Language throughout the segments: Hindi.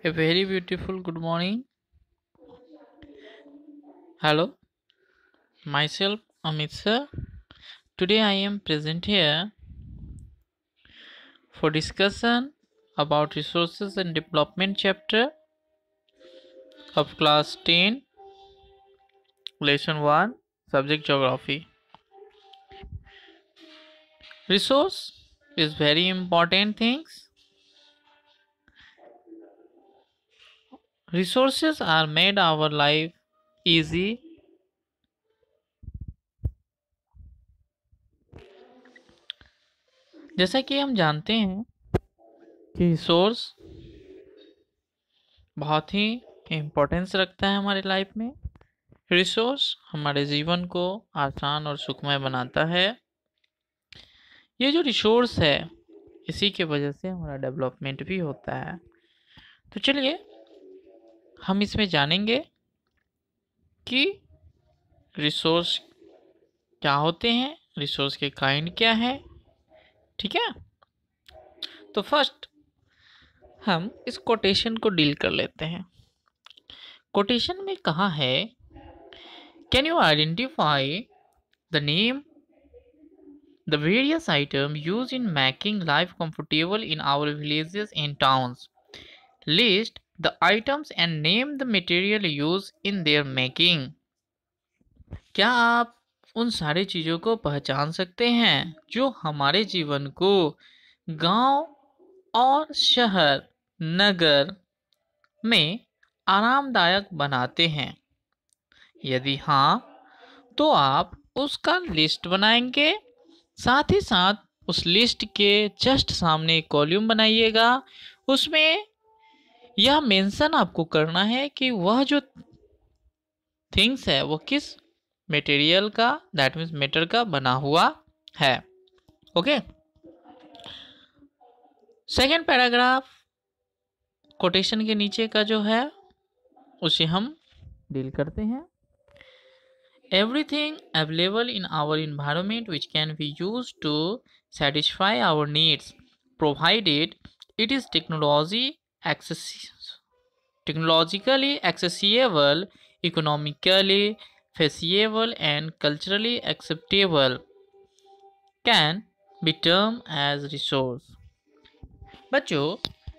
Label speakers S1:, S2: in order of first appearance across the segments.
S1: A very beautiful good morning. Hello, myself Amit sir. Today I am present here for discussion about resources and development chapter of class 10, lesson 1, subject geography. Resource is very important things. Resources are made our life easy. जैसा कि हम जानते हैं कि रिसोर्स बहुत ही इम्पोर्टेंस रखता है हमारे लाइफ में। रिसोर्स हमारे जीवन को आसान और सुखमय बनाता है। ये जो रिसोर्स है इसी के वजह से हमारा डेवलपमेंट भी होता है। तो चलिए हम इसमें जानेंगे कि रिसोर्स क्या होते हैं, रिसोर्स के काइंड क्या है। ठीक है, तो फर्स्ट हम इस कोटेशन को डील कर लेते हैं। कोटेशन में कहा है, can you identify the name the various items used in making life comfortable in our villages and towns. List the items and name the material used in their making. क्या आप उन सारी चीज़ों को पहचान सकते हैं जो हमारे जीवन को गांव और शहर नगर में आरामदायक बनाते हैं? यदि हाँ, तो आप उसका लिस्ट बनाएंगे। साथ ही साथ उस लिस्ट के जस्ट सामने एक कॉलम बनाइएगा। उसमें यह मेंशन आपको करना है कि वह जो थिंग्स है वो किस मटेरियल का, दैट मीन्स मेटर का बना हुआ है। ओके, सेकेंड पैराग्राफ कोटेशन के नीचे का जो है उसे हम डील करते हैं। Everything available in our environment which can be used to satisfy our needs, provided it is technologically accessible, economically feasible and culturally acceptable, can be termed as resource. बच्चों,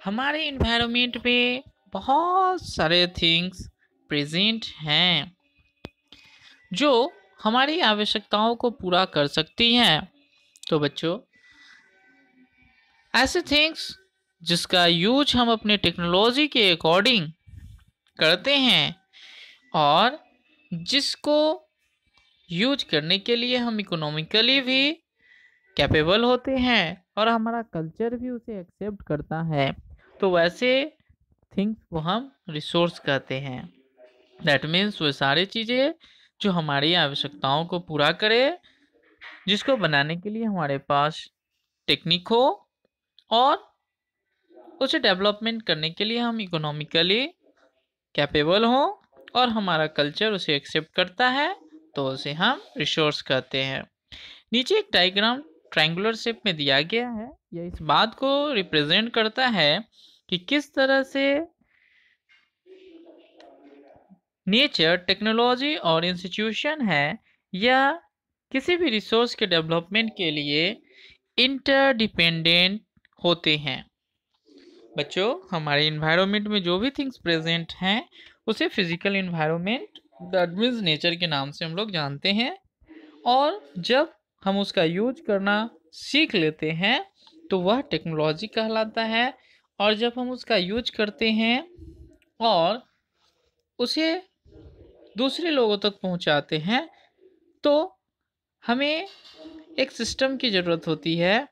S1: हमारे इन्वायरमेंट में बहुत सारे थिंग्स प्रेजेंट हैं जो हमारी आवश्यकताओं को पूरा कर सकती हैं। तो बच्चों, ऐसे थिंग्स जिसका यूज हम अपने टेक्नोलॉजी के अकॉर्डिंग करते हैं और जिसको यूज करने के लिए हम इकोनॉमिकली भी कैपेबल होते हैं और हमारा कल्चर भी उसे एक्सेप्ट करता है, तो वैसे थिंग्स को हम रिसोर्स कहते हैं। दैट मीन्स वो सारी चीज़ें जो हमारी आवश्यकताओं को पूरा करे, जिसको बनाने के लिए हमारे पास टेक्निक हो और उसे डेवलपमेंट करने के लिए हम इकोनॉमिकली कैपेबल हो और हमारा कल्चर उसे एक्सेप्ट करता है, तो उसे हम रिसोर्स कहते हैं। नीचे एक डायग्राम ट्रायंगुलर शेप में दिया गया है। यह इस बात को रिप्रेजेंट करता है कि किस तरह से नेचर, टेक्नोलॉजी और इंस्टीट्यूशन है या किसी भी रिसोर्स के डेवलपमेंट के लिए इंटरडिपेंडेंट होते हैं। बच्चों, हमारे इन्वायरमेंट में जो भी थिंग्स प्रेजेंट हैं उसे physical environment, that means nature के नाम से हम लोग जानते हैं। और जब हम उसका यूज करना सीख लेते हैं तो वह टेक्नोलॉजी कहलाता है। और जब हम उसका यूज करते हैं और उसे दूसरे लोगों तक पहुंचाते हैं तो हमें एक सिस्टम की ज़रूरत होती है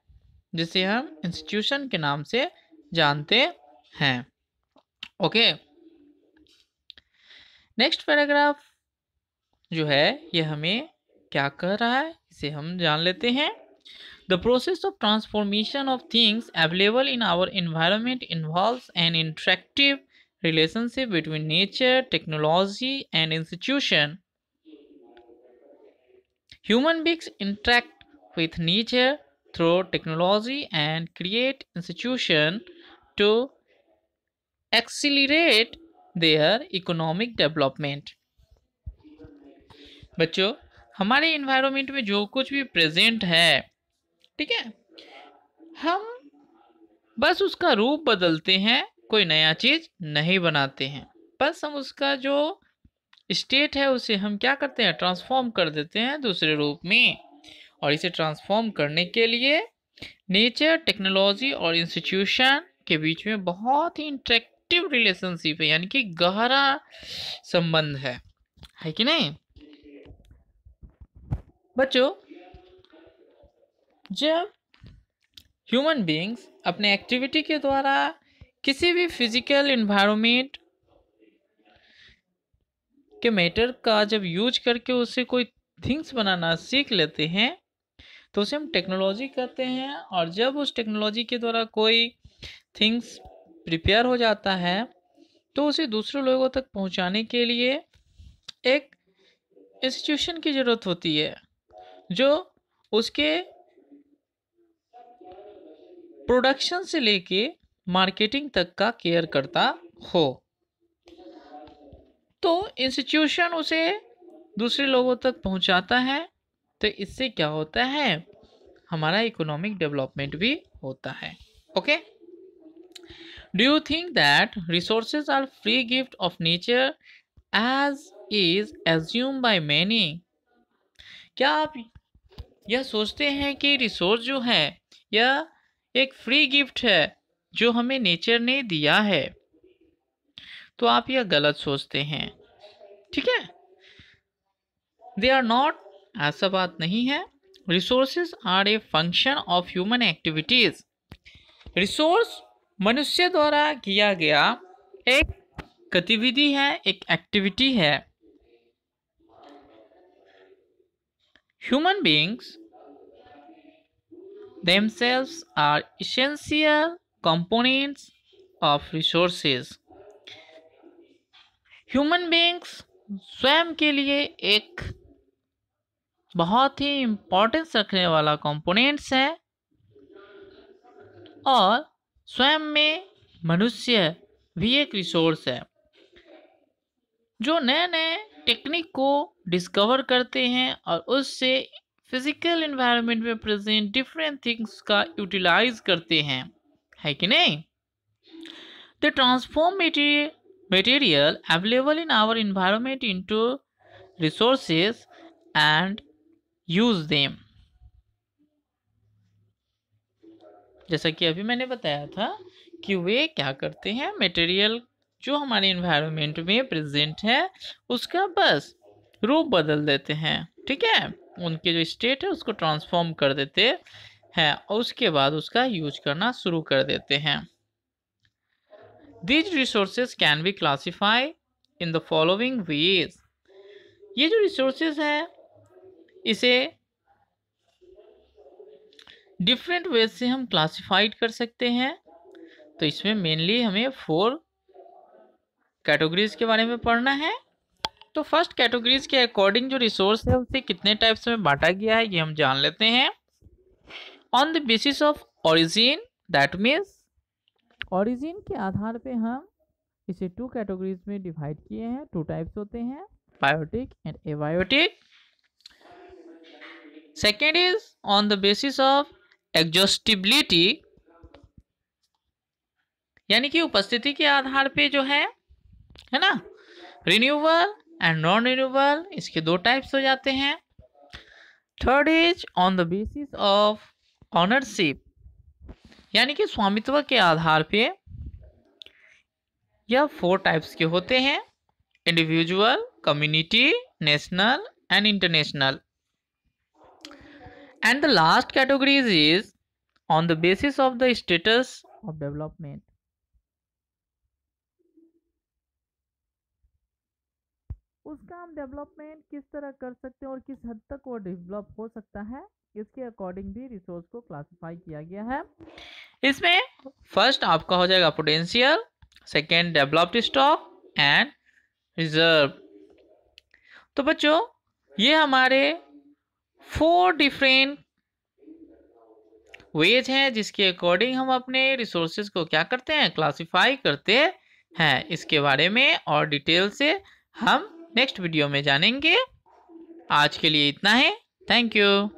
S1: जिसे हम इंस्टीट्यूशन के नाम से जानते हैं। ओके, नेक्स्ट पैराग्राफ जो है ये हमें क्या कह रहा है इसे हम जान लेते हैं। The process of transformation of things available in our environment involves an interactive relationship between nature, technology, and institution. Human beings interact with nature through technology and create institutions to accelerate their economic development. बच्चों, हमारे इन्वायरमेंट में जो कुछ भी प्रेजेंट है, ठीक है, हम बस उसका रूप बदलते हैं, कोई नया चीज नहीं बनाते हैं। बस हम उसका जो स्टेट है उसे हम क्या करते हैं, ट्रांसफॉर्म कर देते हैं दूसरे रूप में। और इसे ट्रांसफॉर्म करने के लिए नेचर, टेक्नोलॉजी और इंस्टीट्यूशन के बीच में बहुत ही इंटरेक्टिव रिलेशनशिप है, यानी कि गहरा संबंध है कि नहीं बच्चों? जब ह्यूमन बीइंग्स अपने एक्टिविटी के द्वारा किसी भी फिजिकल एनवायरनमेंट के मैटर का जब यूज करके उससे कोई थिंग्स बनाना सीख लेते हैं तो उसे हम टेक्नोलॉजी कहते हैं। और जब उस टेक्नोलॉजी के द्वारा कोई थिंग्स प्रिपेयर हो जाता है तो उसे दूसरे लोगों तक पहुंचाने के लिए एक इंस्टीट्यूशन की ज़रूरत होती है जो उसके प्रोडक्शन से लेके मार्केटिंग तक का केयर करता हो। तो इंस्टीट्यूशन उसे दूसरे लोगों तक पहुंचाता है, तो इससे क्या होता है, हमारा इकोनॉमिक डेवलपमेंट भी होता है। Okay, do you think that resources are free gift of nature as is assume by many? क्या आप यह सोचते हैं कि रिसोर्स जो है यह एक फ्री गिफ्ट है जो हमें नेचर ने दिया है? तो आप यह गलत सोचते हैं, ठीक है। दे आर नॉट, ऐसा बात नहीं है। Resources are a function of human activities. Resource मनुष्य द्वारा किया गया एक गतिविधि है, एक एक्टिविटी है। Human beings themselves are essential components of resources। Human beings स्वयं के लिए एक बहुत ही इम्पोर्टेंस रखने वाला कंपोनेंट्स है और स्वयं में मनुष्य भी एक रिसोर्स है जो नए नए टेक्निक को डिस्कवर करते हैं और उससे फिजिकल एनवायरनमेंट में प्रेजेंट डिफरेंट थिंग्स का यूटिलाइज करते हैं, है कि नहीं। They transform material available in our environment into resources and use them. जैसा कि अभी मैंने बताया था कि वे क्या करते हैं, मटेरियल जो हमारे एनवायरनमेंट में प्रेजेंट है उसका बस रूप बदल देते हैं, ठीक है, उनके जो स्टेट है उसको ट्रांसफॉर्म कर देते हैं और उसके बाद उसका यूज करना शुरू कर देते हैं। These resources can be classified in the following ways। ये जो रिसोर्सेज है इसे डिफरेंट वेज से हम क्लासिफाइड कर सकते हैं। तो इसमें मेनली हमें 4 कैटेगरीज के बारे में पढ़ना है। तो फर्स्ट कैटेगरीज के अकॉर्डिंग जो रिसोर्स है उसे कितने टाइप्स में बांटा गया है ये हम जान लेते हैं। On the basis of origin, that means origin के आधार पे हम इसे 2 कैटेगरीज में डिवाइड किए हैं। 2 टाइप्स होते हैं, biotic and abiotic. Second is on the basis of exhaustibility, यानी कि उपस्थिति के आधार पे जो है ना, रिन्यूएबल एंड नॉन रिन्यूएबल, इसके 2 टाइप्स हो जाते हैं। Third is on the basis of ownership, यानी कि स्वामित्व के आधार पे। यह 4 टाइप्स के होते हैं, individual, community, national and international. And the last category is on the basis of the status of development. उसका हम डेवलपमेंट किस तरह कर सकते हैं और किस हद तक वो डेवलप हो सकता है, इसके अकॉर्डिंग भी रिसोर्स को क्लासिफाई किया गया है। इसमें फर्स्ट आपका हो जाएगा potential, second developed stock and reserve. तो बच्चों ये हमारे 4 डिफरेंट वेज हैं जिसके अकॉर्डिंग हम अपने रिसोर्सेज को क्या करते हैं, क्लासिफाई करते हैं इसके बारे में और डिटेल से हम नेक्स्ट वीडियो में जानेंगे। आज के लिए इतना है। Thank you.